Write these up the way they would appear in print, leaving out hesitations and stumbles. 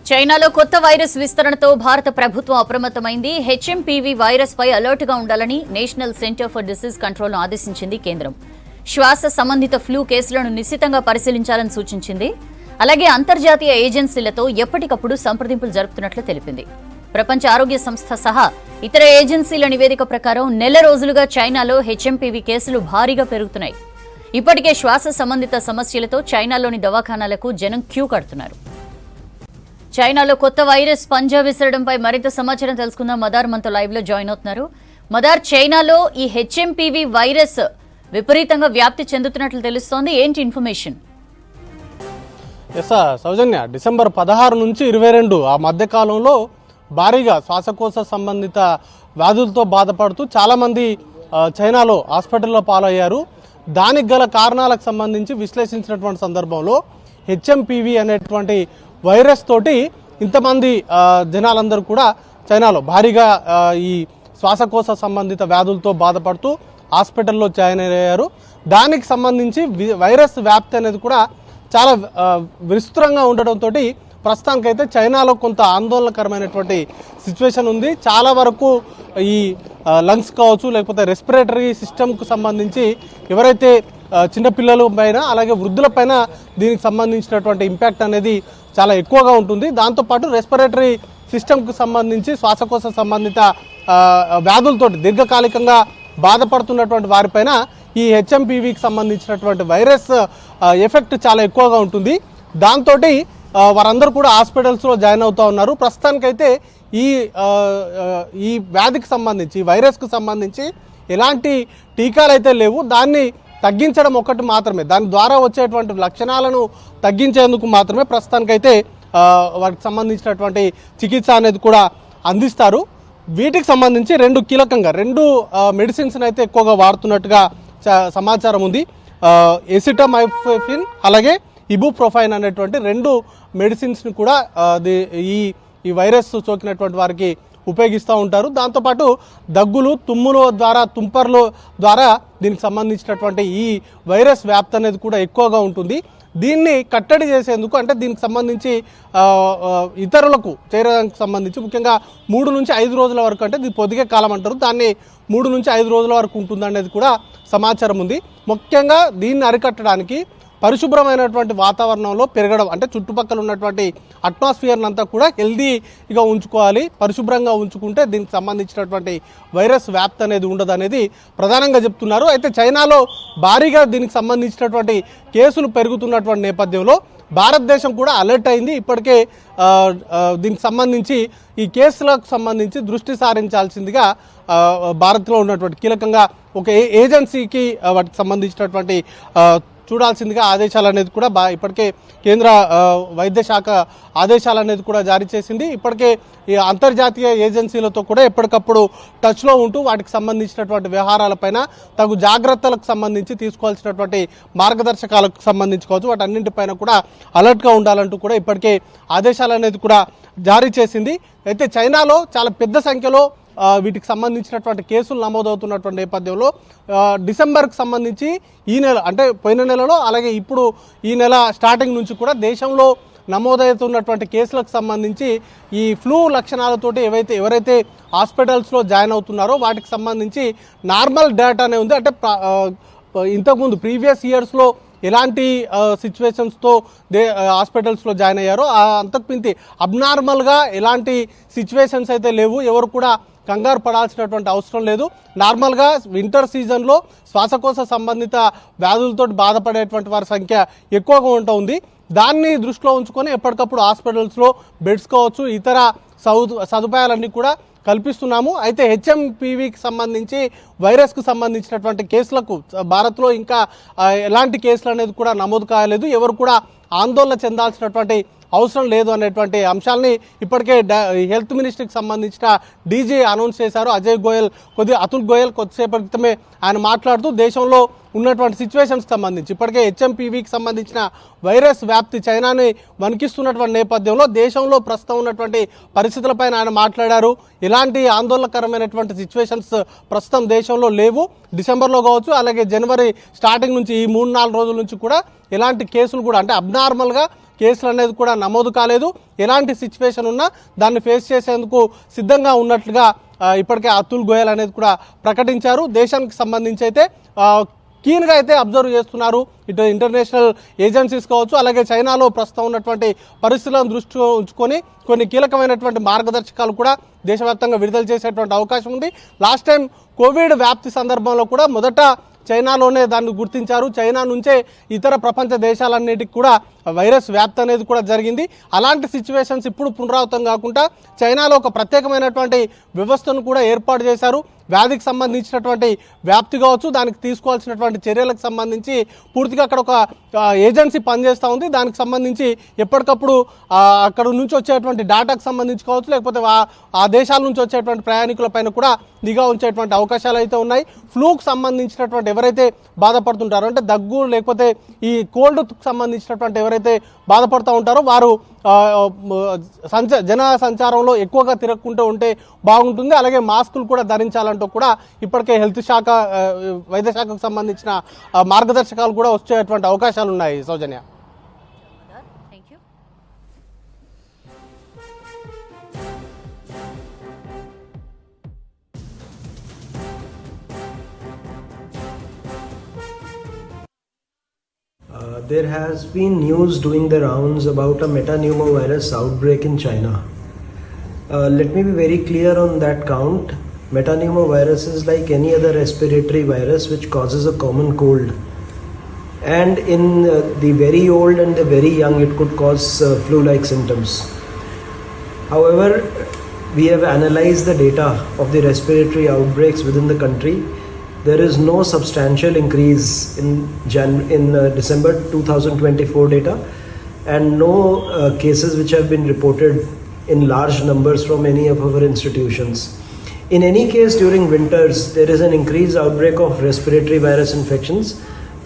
చైనాలో కొత్త వైరస్ విస్తరణతో భారత ప్రభుత్వం అప్రమత్తమైంది. హెచ్ఎంపీవీ వైరస్ పై అలర్ట్ గా ఉండాలని national centre for disease control ను ఆదేశించింది కేంద్రం. శ్వాస సంబంధిత ఫ్లూ కేసులను నిశితంగా పరిశీలించాలని సూచించింది. అలాగే అంతర్జాతీయ ఏజెన్సీలతో ఎప్పటికప్పుడు సంప్రదింపులు జరుపుతున్నట్లు తెలిపింది. ప్రపంచ ఆరోగ్య సంస్థ సహా ఇతర ఏజెన్సీల నివేదిక ప్రకారం నెల రోజులుగా చైనాలో హెచ్ఎంపీవీ కేసులు భారీగా పెరుగుతున్నాయి. ఇప్పటికే శ్వాస సంబంధిత సమస్యలతో చైనాలోని దవాఖానాలకు జనం క్యూ కడుతున్నారు. చైనాలో కొత్త వైరస్ పంజా విసరడంపై మరింత సమాచారం తెలుసుకుందాం. మదార్ మనతో లైవ్ లో జాయిన్ అవుతున్నారు. మదార్, చైనాలో ఈ హెచ్ఎంపీవీ వైరస్ విపరీతంగా వ్యాప్తి చెందుతున్నట్లు తెలుస్తోంది. ఏంటి ఇన్ఫర్మేషన్? సౌజన్య, డిసెంబర్ 16 నుంచి 22 ఆ మధ్య కాలంలో భారీగా శ్వాసకోశ సంబంధిత వ్యాధులతో బాధపడుతూ చాలామంది చైనాలో హాస్పిటల్లో పాలయ్యారు. దానికి గల కారణాలకు సంబంధించి విశ్లేషించినటువంటి సందర్భంలో హెచ్ఎంపీవీ అనేటువంటి వైరస్ తోటి ఇంతమంది జనాలందరూ కూడా చైనాలో భారీగా ఈ శ్వాసకోశ సంబంధిత వ్యాధులతో బాధపడుతూ హాస్పిటల్లో జాయిన్ అయ్యారు. దానికి సంబంధించి వైరస్ వ్యాప్తి అనేది కూడా చాలా విస్తృతంగా ఉండడంతో ప్రస్తుతానికైతే చైనాలో కొంత ఆందోళనకరమైనటువంటి సిచ్యువేషన్ ఉంది. చాలా వరకు ఈ లంగ్స్ కావచ్చు, లేకపోతే రెస్పిరేటరీ సిస్టమ్కు సంబంధించి ఎవరైతే చిన్నపిల్లల పైన అలాగే వృద్ధుల పైన దీనికి సంబంధించినటువంటి ఇంపాక్ట్ అనేది చాలా ఎక్కువగా ఉంటుంది. దాంతోపాటు రెస్పిరేటరీ సిస్టమ్కు సంబంధించి శ్వాసకోశ సంబంధిత వ్యాధులతో దీర్ఘకాలికంగా బాధపడుతున్నటువంటి వారిపైన ఈ హెచ్ఎంపీవీకి సంబంధించినటువంటి వైరస్ ఎఫెక్ట్ చాలా ఎక్కువగా ఉంటుంది. దాంతో వారందరూ కూడా హాస్పిటల్స్లో జాయిన్ అవుతూ ఉన్నారు. ప్రస్తుతానికైతే ఈ వ్యాధికి సంబంధించి, ఈ వైరస్కు సంబంధించి ఎలాంటి టీకాలు అయితే లేవు. దాన్ని తగ్గించడం ఒకటి మాత్రమే, దాని ద్వారా వచ్చేటువంటి లక్షణాలను తగ్గించేందుకు మాత్రమే ప్రస్తుతానికైతే వాటికి సంబంధించినటువంటి చికిత్స అనేది కూడా అందిస్తారు. వీటికి సంబంధించి రెండు మెడిసిన్స్ అయితే ఎక్కువగా వాడుతున్నట్టుగా సమాచారం ఉంది. ఎసిటమైఫెన్ అలాగే ఇబుప్రోఫైన్ అనేటువంటి 2 మెడిసిన్స్ని కూడా ఈ వైరస్ సోకినటువంటి వారికి ఉపయోగిస్తూ ఉంటారు. దాంతోపాటు దగ్గులు, తుమ్ముల ద్వారా, తుంపర్ల ద్వారా దీనికి సంబంధించినటువంటి ఈ వైరస్ వ్యాప్తి అనేది కూడా ఎక్కువగా ఉంటుంది. దీన్ని కట్టడి చేసేందుకు, అంటే దీనికి సంబంధించి ఇతరులకు చేరడానికి సంబంధించి ముఖ్యంగా 3 నుంచి 5 రోజుల వరకు, అంటే ఇది పొదిగే కాలం అంటారు, దాన్ని 3 నుంచి 5 రోజుల వరకు ఉంటుంది అనేది కూడా సమాచారం ఉంది. ముఖ్యంగా దీన్ని అరికట్టడానికి పరిశుభ్రమైనటువంటి వాతావరణంలో పెరగడం, అంటే చుట్టుపక్కల ఉన్నటువంటి అట్మాస్ఫియర్ అంతా కూడా హెల్దీగా ఉంచుకోవాలి. పరిశుభ్రంగా ఉంచుకుంటే దీనికి సంబంధించినటువంటి వైరస్ వ్యాప్తి అనేది ఉండదు అనేది ప్రధానంగా చెప్తున్నారు. అయితే చైనాలో భారీగా దీనికి సంబంధించినటువంటి కేసులు పెరుగుతున్నటువంటి నేపథ్యంలో భారతదేశం కూడా అలర్ట్ అయింది. ఇప్పటికే దీనికి సంబంధించి ఈ కేసులకు సంబంధించి దృష్టి సారించాల్సిందిగా భారత్లో ఉన్నటువంటి కీలకంగా ఒక ఏజెన్సీకి వాటికి సంబంధించినటువంటి చూడాల్సిందిగా ఆదేశాలు అనేది కూడా ఇప్పటికే కేంద్ర వైద్య శాఖ ఆదేశాలు అనేది కూడా జారీ చేసింది. ఇప్పటికే ఈ అంతర్జాతీయ ఏజెన్సీలతో కూడా ఎప్పటికప్పుడు టచ్లో ఉంటూ వాటికి సంబంధించినటువంటి వ్యవహారాలపైన తగు జాగ్రత్తలకు సంబంధించి తీసుకోవాల్సినటువంటి మార్గదర్శకాలకు సంబంధించి కావచ్చు, వాటన్నింటిపైన కూడా అలర్ట్గా ఉండాలంటూ కూడా ఇప్పటికే ఆదేశాలు అనేది కూడా జారీ చేసింది. అయితే చైనాలో చాలా పెద్ద సంఖ్యలో వీటికి సంబంధించినటువంటి కేసులు నమోదవుతున్నటువంటి నేపథ్యంలో డిసెంబర్కి సంబంధించి ఈ నెల, అంటే పోయిన నెలలో అలాగే ఇప్పుడు ఈ నెల స్టార్టింగ్ నుంచి కూడా దేశంలో నమోదవుతున్నటువంటి కేసులకు సంబంధించి ఈ ఫ్లూ లక్షణాలతోటి ఎవరైతే హాస్పిటల్స్లో జాయిన్ అవుతున్నారో వాటికి సంబంధించి నార్మల్ డేటానే ఉంది. అంటే ఇంతకుముందు ప్రీవియస్ ఇయర్స్లో ఎలాంటి సిచ్యువేషన్స్తో హాస్పిటల్స్లో జాయిన్ అయ్యారో అంతకుమించి అబ్నార్మల్గా ఎలాంటి సిచ్యువేషన్స్ అయితే లేవు. ఎవరు కూడా కంగారు పడాల్సినటువంటి అవసరం లేదు. నార్మల్గా వింటర్ సీజన్లో శ్వాసకోశ సంబంధిత వ్యాధులతో బాధపడేటువంటి వారి సంఖ్య ఎక్కువగా ఉంటుంది. దాన్ని దృష్టిలో ఉంచుకొని ఎప్పటికప్పుడు హాస్పిటల్స్లో బెడ్స్ కావచ్చు, ఇతర సదుపాయాలన్నీ కూడా కల్పిస్తున్నాము. అయితే హెచ్ఎంపీవీకి సంబంధించి వైరస్కు సంబంధించినటువంటి కేసులకు భారత్లో ఇంకా ఎలాంటి కేసులు అనేది కూడా నమోదు కాలేదు. ఎవరు కూడా ఆందోళన చెందాల్సినటువంటి అవసరం లేదు అనేటువంటి అంశాలని ఇప్పటికే హెల్త్ మినిస్ట్రీకి సంబంధించిన డీజీ అనౌన్స్ చేశారు. అతుల్ గోయల్ కొద్దిసేపటి క్రితమే ఆయన మాట్లాడుతూ దేశంలో ఉన్నటువంటి సిచ్యువేషన్స్కి సంబంధించి ఇప్పటికే హెచ్ఎంపీవీకి సంబంధించిన వైరస్ వ్యాప్తి చైనాని వణికిస్తున్నటువంటి నేపథ్యంలో దేశంలో ప్రస్తుతం ఉన్నటువంటి పరిస్థితులపైన ఆయన మాట్లాడారు. ఎలాంటి ఆందోళనకరమైనటువంటి సిచ్యువేషన్స్ ప్రస్తుతం దేశంలో లేవు. డిసెంబర్లో కావచ్చు, అలాగే జనవరి స్టార్టింగ్ నుంచి ఈ 3-4 రోజుల నుంచి కూడా ఎలాంటి కేసులు కూడా, అంటే అబ్నార్మల్గా కేసులు అనేది కూడా నమోదు కాలేదు. ఎలాంటి సిచ్యువేషన్ ఉన్నా దాన్ని ఫేస్ చేసేందుకు సిద్ధంగా ఉన్నట్లుగా ఇప్పటికే అతుల్ గోయల్ అనేది కూడా ప్రకటించారు. దేశానికి సంబంధించి అయితే కీన్గా అయితే అబ్జర్వ్ చేస్తున్నారు ఇటు ఇంటర్నేషనల్ ఏజెన్సీస్ కావచ్చు, అలాగే చైనాలో ప్రస్తుతం ఉన్నటువంటి పరిస్థితులను దృష్టిలో ఉంచుకొని కొన్ని కీలకమైనటువంటి మార్గదర్శకాలు కూడా దేశవ్యాప్తంగా విడుదల చేసేటువంటి అవకాశం ఉంది. లాస్ట్ టైం కోవిడ్ వ్యాప్తి సందర్భంలో కూడా మొదట చైనాలోనే దాన్ని గుర్తించారు. చైనా నుంచే ఇతర ప్రపంచ దేశాలన్నిటికీ కూడా వైరస్ వ్యాప్తి అనేది కూడా జరిగింది. అలాంటి సిచ్యువేషన్స్ ఇప్పుడు పునరావృతం కాకుండా చైనాలో ఒక ప్రత్యేకమైనటువంటి వ్యవస్థను కూడా ఏర్పాటు చేశారు. వ్యాధికి సంబంధించినటువంటి వ్యాప్తి కావచ్చు, దానికి తీసుకోవాల్సినటువంటి చర్యలకు సంబంధించి పూర్తిగా అక్కడ ఒక ఏజెన్సీ పనిచేస్తూ ఉంది. దానికి సంబంధించి ఎప్పటికప్పుడు అక్కడ నుంచి వచ్చేటువంటి డేటాకు సంబంధించి కావచ్చు, లేకపోతే ఆ దేశాల నుంచి వచ్చేటువంటి ప్రయాణికులపైన కూడా నిఘా ఉంచేటువంటి అవకాశాలు అయితే ఉన్నాయి. ఫ్లూకు సంబంధించినటువంటి ఎవరైతే బాధపడుతుంటారో, అంటే దగ్గు లేకపోతే ఈ కోల్డ్కు సంబంధించినటువంటి ఎవరైతే బాధపడుతూ ఉంటారో వారు జన సంచారంలో ఎక్కువగా తిరగకుంటూ ఉంటే బాగుంటుంది. అలాగే మాస్కులు కూడా ధరించాలంటూ కూడా ఇప్పటికే హెల్త్ శాఖ, వైద్య శాఖకు సంబంధించిన మార్గదర్శకాలు కూడా వచ్చేటువంటి అవకాశాలు ఉన్నాయి. సౌజన్య, there has been news doing the rounds about a metapneumovirus outbreak in China. Let me be very clear on that count. Metapneumovirus is like any other respiratory virus which causes a common cold. And in the very old and the very young, it could cause flu-like symptoms. However, we have analyzed the data of the respiratory outbreaks within the country. There is no substantial increase in December 2024 data, and no cases which have been reported in large numbers from any of our institutions. In any case, during winters, there is an increased outbreak of respiratory virus infections,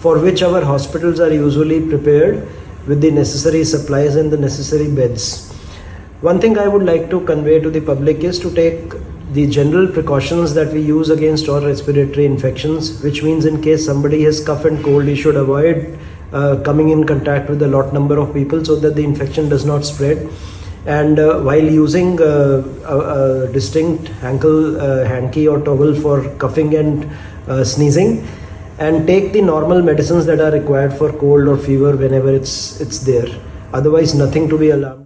for which our hospitals are usually prepared with the necessary supplies and the necessary beds. One thing I would like to convey to the public is to take the general precautions that we use against all respiratory infections, which means in case somebody has cough and cold, he should avoid coming in contact with a lot number of people so that the infection does not spread. And while using a distinct hanky or towel for coughing and sneezing, and take the normal medicines that are required for cold or fever whenever it's there. Otherwise, nothing to be alarmed.